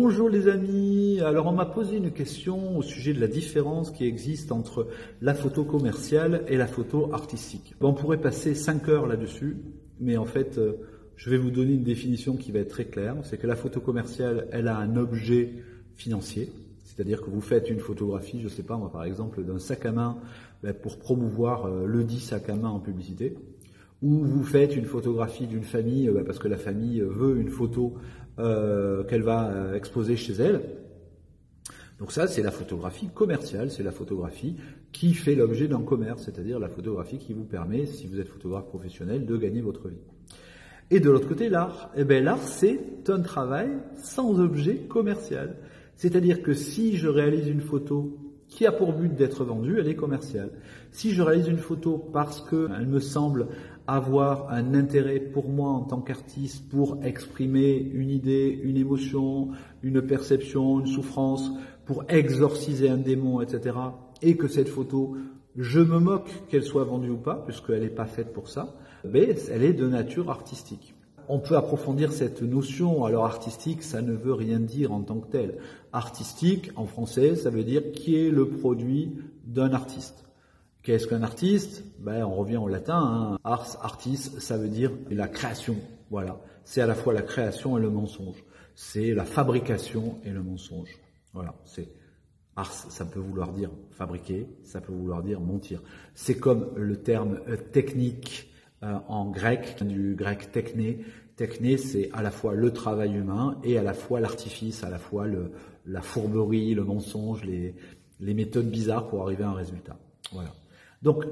Bonjour les amis, alors on m'a posé une question au sujet de la différence qui existe entre la photo commerciale et la photo artistique. On pourrait passer 5 heures là-dessus, mais en fait je vais vous donner une définition qui va être très claire. C'est que la photo commerciale, elle a un objet financier, c'est-à-dire que vous faites une photographie, je ne sais pas moi par exemple, d'un sac à main pour promouvoir le dit sac à main en publicité, ou vous faites une photographie d'une famille parce que la famille veut une photo qu'elle va exposer chez elle. Donc ça, c'est la photographie commerciale, c'est la photographie qui fait l'objet d'un commerce, c'est-à-dire la photographie qui vous permet, si vous êtes photographe professionnel, de gagner votre vie. Et de l'autre côté, l'art. Eh bien, l'art, c'est un travail sans objet commercial. C'est-à-dire que si je réalise une photo qui a pour but d'être vendue, elle est commerciale. Si je réalise une photo parce qu'elle me semble avoir un intérêt pour moi en tant qu'artiste pour exprimer une idée, une émotion, une perception, une souffrance, pour exorciser un démon, etc. Et que cette photo, je me moque qu'elle soit vendue ou pas, puisqu'elle n'est pas faite pour ça, mais elle est de nature artistique. On peut approfondir cette notion. Alors artistique, ça ne veut rien dire en tant que tel. Artistique, en français, ça veut dire qui est le produit d'un artiste. Qu'est-ce qu'un artiste? On revient au latin, ars, artis, ça veut dire la création. Voilà, c'est à la fois la création et le mensonge. C'est la fabrication et le mensonge. Voilà, c'est ars, ça peut vouloir dire fabriquer, ça peut vouloir dire mentir. C'est comme le terme technique en grec, du grec techné. Techné, c'est à la fois le travail humain et à la fois l'artifice, à la fois la fourberie, le mensonge, les méthodes bizarres pour arriver à un résultat. Voilà. Donc,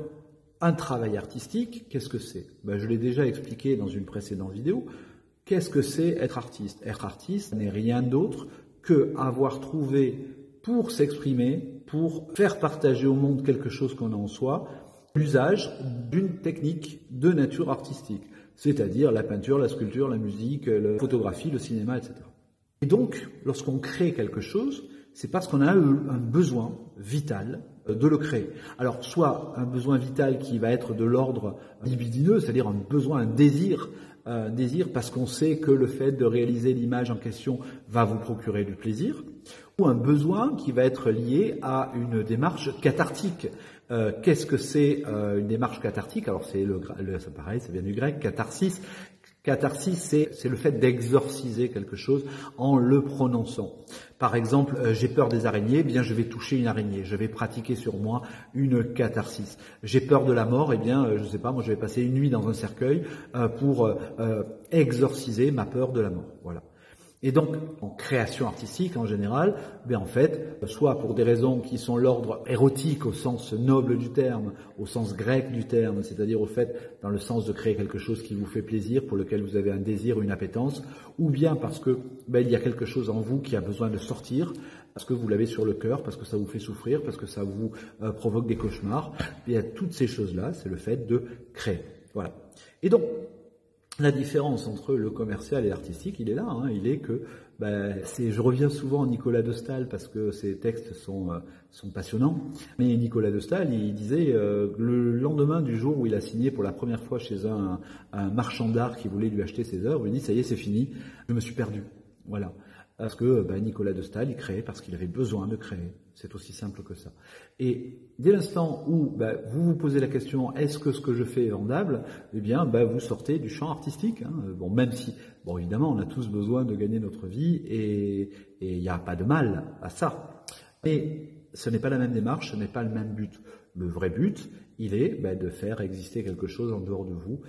un travail artistique, qu'est-ce que c'est? Je l'ai déjà expliqué dans une précédente vidéo. Qu'est-ce que c'est être artiste? Être artiste n'est rien d'autre que avoir trouvé pour s'exprimer, pour faire partager au monde quelque chose qu'on a en soi, l'usage d'une technique de nature artistique, c'est-à-dire la peinture, la sculpture, la musique, la photographie, le cinéma, etc. Et donc, lorsqu'on crée quelque chose, c'est parce qu'on a un besoin vital de le créer. Alors, soit un besoin vital qui va être de l'ordre libidineux, c'est-à-dire un besoin, un désir parce qu'on sait que le fait de réaliser l'image en question va vous procurer du plaisir, ou un besoin qui va être lié à une démarche cathartique. Qu'est-ce que c'est une démarche cathartique? Alors c'est pareil, ça vient du grec, catharsis. Catharsis, c'est le fait d'exorciser quelque chose en le prononçant. Par exemple, j'ai peur des araignées, je vais toucher une araignée, je vais pratiquer sur moi une catharsis. J'ai peur de la mort, je sais pas, moi je vais passer une nuit dans un cercueil pour exorciser ma peur de la mort. Voilà. Et donc, en création artistique, en général, en fait, soit pour des raisons qui sont l'ordre érotique au sens noble du terme, au sens grec du terme, c'est-à-dire au fait, dans le sens de créer quelque chose qui vous fait plaisir, pour lequel vous avez un désir, une appétence, ou bien parce que il y a quelque chose en vous qui a besoin de sortir, parce que vous l'avez sur le cœur, parce que ça vous fait souffrir, parce que ça vous provoque des cauchemars. Il y a toutes ces choses-là, c'est le fait de créer. Voilà. Et donc, la différence entre le commercial et l'artistique, il est là, il est que, je reviens souvent à Nicolas de Staël parce que ses textes sont passionnants, mais Nicolas de Staël, il disait, le lendemain du jour où il a signé pour la première fois chez un marchand d'art qui voulait lui acheter ses œuvres, il dit, ça y est, c'est fini, je me suis perdu. Voilà. Parce que Nicolas de Staël, il créait parce qu'il avait besoin de créer. C'est aussi simple que ça. Et dès l'instant où vous vous posez la question, est-ce que ce que je fais est vendable? Vous sortez du champ artistique. Même si, évidemment, on a tous besoin de gagner notre vie et il n'y a pas de mal à ça. Mais ce n'est pas la même démarche, ce n'est pas le même but. Le vrai but, il est de faire exister quelque chose en dehors de vous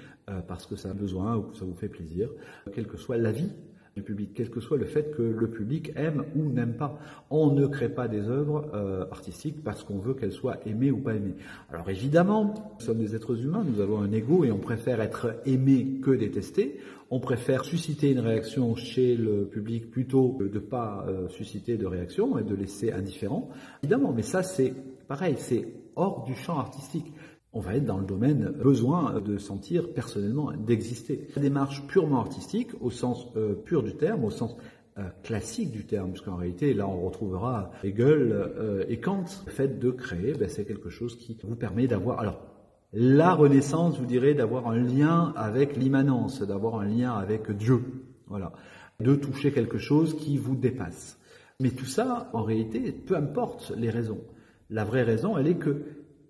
parce que ça a besoin ou que ça vous fait plaisir, quelle que soit la vie du public, quel que soit le fait que le public aime ou n'aime pas. On ne crée pas des œuvres artistiques parce qu'on veut qu'elles soient aimées ou pas aimées. Alors évidemment, nous sommes des êtres humains, nous avons un ego et on préfère être aimé que détesté. On préfère susciter une réaction chez le public plutôt que de ne pas susciter de réaction et de laisser indifférent. Évidemment, mais ça c'est pareil, c'est hors du champ artistique. On va être dans le domaine besoin de sentir personnellement d'exister. La démarche purement artistique, au sens pur du terme, au sens classique du terme, puisqu'en réalité, là, on retrouvera Hegel et Kant. Le fait de créer, c'est quelque chose qui vous permet d'avoir... Alors, la Renaissance, vous direz, d'avoir un lien avec l'immanence, d'avoir un lien avec Dieu. Voilà. de toucher quelque chose qui vous dépasse. Mais tout ça, en réalité, peu importe les raisons. La vraie raison, elle est que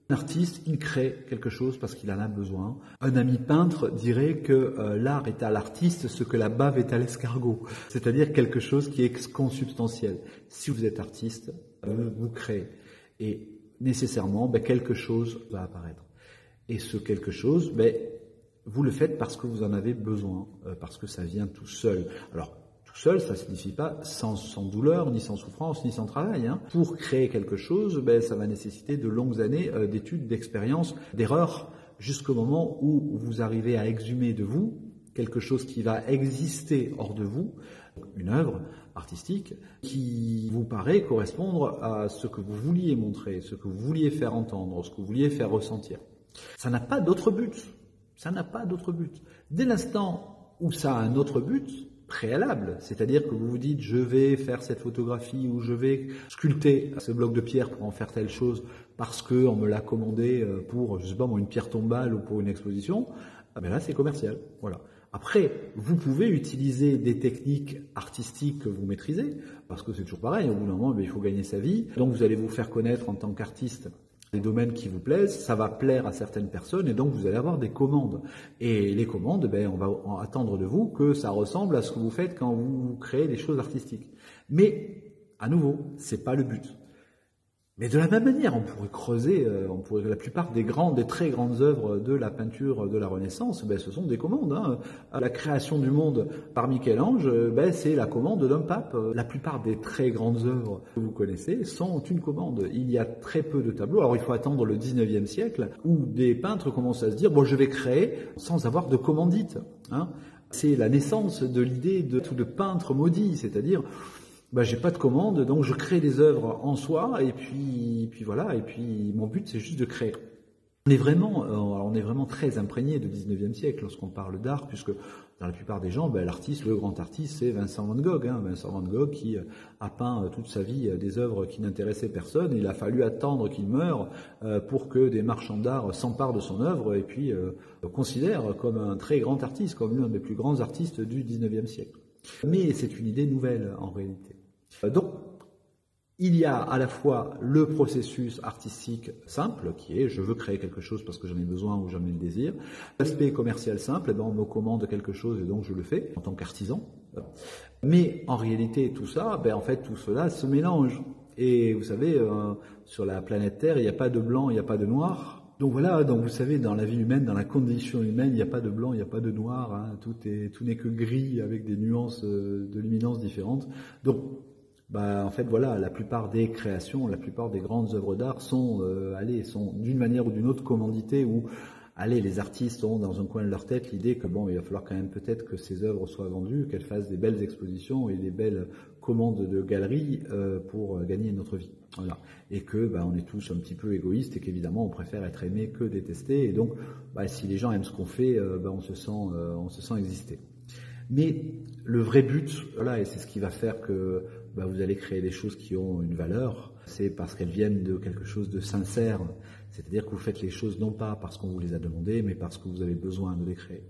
l'artiste, il crée quelque chose parce qu'il en a besoin. Un ami peintre dirait que l'art est à l'artiste ce que la bave est à l'escargot, c'est-à-dire quelque chose qui est consubstantiel. Si vous êtes artiste, vous créez. Et nécessairement, quelque chose va apparaître. Et ce quelque chose, vous le faites parce que vous en avez besoin, parce que ça vient tout seul. Alors, tout seul, ça ne signifie pas sans douleur, ni sans souffrance, ni sans travail. Pour créer quelque chose, ça va nécessiter de longues années d'études, d'expériences, d'erreurs, jusqu'au moment où vous arrivez à exhumer de vous quelque chose qui va exister hors de vous, une œuvre artistique qui vous paraît correspondre à ce que vous vouliez montrer, ce que vous vouliez faire entendre, ce que vous vouliez faire ressentir. Ça n'a pas d'autre but. Ça n'a pas d'autre but. Dès l'instant où ça a un autre but préalable, c'est-à-dire que vous vous dites je vais faire cette photographie ou je vais sculpter ce bloc de pierre pour en faire telle chose parce qu'on me l'a commandé pour, je sais pas moi, une pierre tombale ou pour une exposition, là c'est commercial. Voilà. Après, vous pouvez utiliser des techniques artistiques que vous maîtrisez, parce que c'est toujours pareil, au bout d'un moment, il faut gagner sa vie. Donc vous allez vous faire connaître en tant qu'artiste les domaines qui vous plaisent, ça va plaire à certaines personnes et donc vous allez avoir des commandes. Et les commandes, on va attendre de vous que ça ressemble à ce que vous faites quand vous créez des choses artistiques. Mais, à nouveau, c'est pas le but. Mais de la même manière, on pourrait creuser, la plupart des très grandes œuvres de la peinture de la Renaissance, ce sont des commandes. La création du monde par Michel-Ange, c'est la commande d'un pape. La plupart des très grandes œuvres que vous connaissez sont une commande. Il y a très peu de tableaux. Alors il faut attendre le 19e siècle où des peintres commencent à se dire je vais créer sans avoir de commandite. C'est la naissance de l'idée de peintre maudit, c'est-à-dire j'ai pas de commande, donc je crée des œuvres en soi, et puis voilà, et puis mon but c'est juste de créer. On est vraiment très imprégné du 19e siècle lorsqu'on parle d'art, puisque dans la plupart des gens, le grand artiste, c'est Vincent van Gogh. Vincent van Gogh qui a peint toute sa vie des œuvres qui n'intéressaient personne. Il a fallu attendre qu'il meure pour que des marchands d'art s'emparent de son œuvre et puis le considèrent comme un très grand artiste, comme l'un des plus grands artistes du 19e siècle. Mais c'est une idée nouvelle en réalité. Donc, il y a à la fois le processus artistique simple, qui est je veux créer quelque chose parce que j'en ai besoin ou j'en ai le désir. L'aspect commercial simple, on me commande quelque chose et donc je le fais en tant qu'artisan. Mais en réalité, tout ça, tout cela se mélange. Et vous savez, sur la planète Terre, il n'y a pas de blanc, il n'y a pas de noir. Donc voilà, vous savez, dans la vie humaine, dans la condition humaine, il n'y a pas de blanc, il n'y a pas de noir. Tout n'est que gris avec des nuances de luminance différentes. Donc la plupart des créations, la plupart des grandes œuvres d'art sont d'une manière ou d'une autre commanditées ou les artistes ont dans un coin de leur tête l'idée que il va falloir quand même peut-être que ces œuvres soient vendues, qu'elles fassent des belles expositions et des belles commandes de galeries pour gagner notre vie. Voilà. Et que on est tous un petit peu égoïstes et qu'évidemment on préfère être aimé que détesté. Et donc si les gens aiment ce qu'on fait, on se sent exister. Mais le vrai but, et c'est ce qui va faire que vous allez créer des choses qui ont une valeur, c'est parce qu'elles viennent de quelque chose de sincère. C'est-à-dire que vous faites les choses non pas parce qu'on vous les a demandées, mais parce que vous avez besoin de les créer.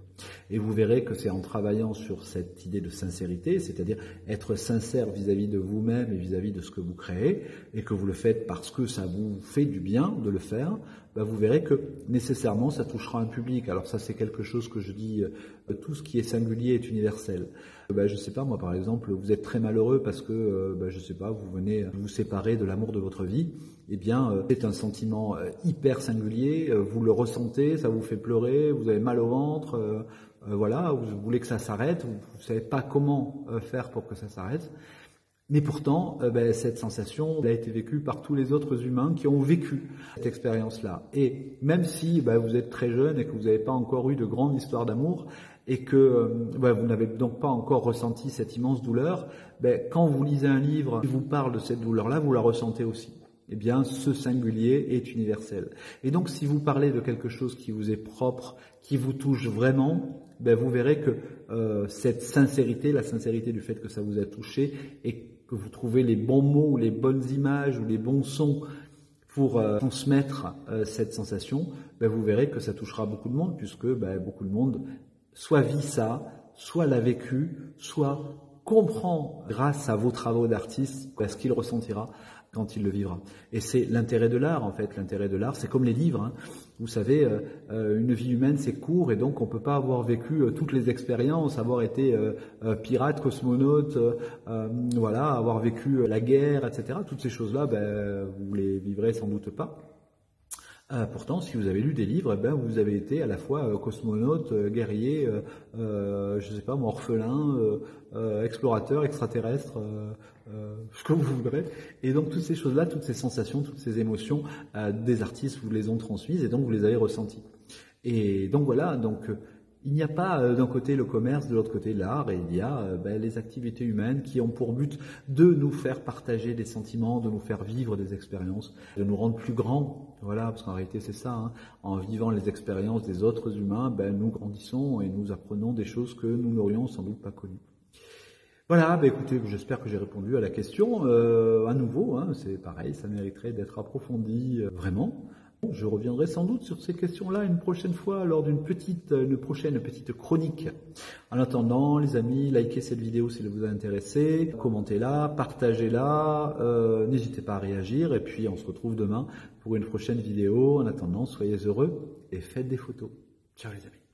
Et vous verrez que c'est en travaillant sur cette idée de sincérité, c'est-à-dire être sincère vis-à-vis de vous-même et vis-à-vis de ce que vous créez, et que vous le faites parce que ça vous fait du bien de le faire, vous verrez que nécessairement ça touchera un public. Alors ça c'est quelque chose que je dis, tout ce qui est singulier est universel. Je sais pas, moi par exemple, vous êtes très malheureux parce que, je sais pas, vous venez vous séparer de l'amour de votre vie, c'est un sentiment hyper singulier, vous le ressentez, ça vous fait pleurer, vous avez mal au ventre, vous voulez que ça s'arrête, vous ne savez pas comment faire pour que ça s'arrête. Mais pourtant, cette sensation a été vécue par tous les autres humains qui ont vécu cette expérience-là. Et même si vous êtes très jeune et que vous n'avez pas encore eu de grande histoire d'amour et que vous n'avez donc pas encore ressenti cette immense douleur, quand vous lisez un livre qui vous parle de cette douleur-là, vous la ressentez aussi. Ce singulier est universel. Et donc, si vous parlez de quelque chose qui vous est propre, qui vous touche vraiment, vous verrez que cette sincérité, la sincérité du fait que ça vous a touché et que vous trouvez les bons mots ou les bonnes images ou les bons sons pour transmettre cette sensation, vous verrez que ça touchera beaucoup de monde puisque beaucoup de monde soit vit ça, soit l'a vécu, soit comprend grâce à vos travaux d'artiste ce qu'il ressentira quand il le vivra. Et c'est l'intérêt de l'art, en fait. L'intérêt de l'art, c'est comme les livres. Hein. Vous savez, une vie humaine, c'est court, et donc on peut pas avoir vécu toutes les expériences, avoir été pirate, cosmonaute, voilà, avoir vécu la guerre, etc. Toutes ces choses-là, vous les vivrez sans doute pas. Pourtant, si vous avez lu des livres, vous avez été à la fois cosmonaute, guerrier, je sais pas, orphelin, explorateur, extraterrestre, ce que vous voudrez. Et donc toutes ces choses-là, toutes ces sensations, toutes ces émotions, des artistes vous les ont transmises et donc vous les avez ressenties. Et donc voilà, il n'y a pas d'un côté le commerce, de l'autre côté l'art, et il y a les activités humaines qui ont pour but de nous faire partager des sentiments, de nous faire vivre des expériences, de nous rendre plus grands. Voilà, parce qu'en réalité c'est ça, hein. En vivant les expériences des autres humains, nous grandissons et nous apprenons des choses que nous n'aurions sans doute pas connues. Voilà, écoutez, j'espère que j'ai répondu à la question. À nouveau, hein, c'est pareil, ça mériterait d'être approfondi vraiment. Je reviendrai sans doute sur ces questions-là une prochaine fois lors d'une prochaine petite chronique. En attendant, les amis, likez cette vidéo si elle vous a intéressé, commentez-la, partagez-la, n'hésitez pas à réagir et puis on se retrouve demain pour une prochaine vidéo. En attendant, soyez heureux et faites des photos. Ciao les amis.